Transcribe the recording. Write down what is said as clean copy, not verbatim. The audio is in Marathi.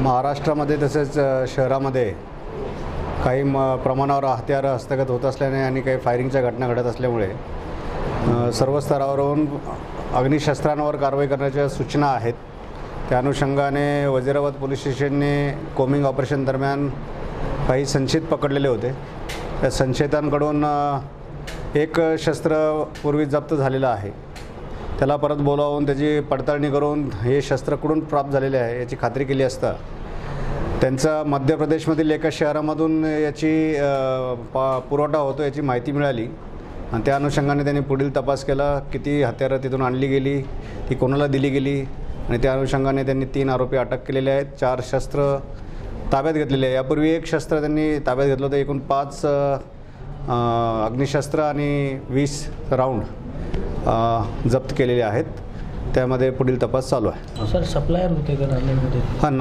महाराष्ट्रामध्ये तसेच शहरामध्ये काही प्रमाणावर हत्यारं हस्तगत होत असल्याने आणि काही फायरिंगच्या घटना घडत असल्यामुळे सर्व स्तरावरून अग्निशस्त्रांवर कारवाई करण्याच्या सूचना आहेत. त्या अनुषंगाने वजिराबाद पोलीस स्टेशनने कोमिंग ऑपरेशन दरम्यान काही संशयित पकडलेले होते. त्या संशयितांकडून एक शस्त्र पूर्वी जप्त झालेलं आहे. त्याला परत बोलावून त्याची पडताळणी करून हे शस्त्र कुठून प्राप्त झालेले आहे याची खात्री केली असता त्यांचा मध्य प्रदेशमधील एका शहरामधून याची पुरवठा होतो याची माहिती मिळाली आणि त्या अनुषंगाने त्यांनी पुढील तपास केला. किती हत्यारं तिथून आणली गेली, ती कोणाला दिली गेली आणि त्या अनुषंगाने त्यांनी 3 आरोपी अटक केलेले आहेत. 4 शस्त्र ताब्यात घेतलेले आहे. यापूर्वी 1 शस्त्र त्यांनी ताब्यात घेतलं होतं. एकूण 5 अग्निशस्त्र आणि 20 राऊंड जप्त केलेले आहेत. त्यामध्ये पुढील तपास चालू आहे. सर, सप्लायर होते का नांदेडमध्ये? हां,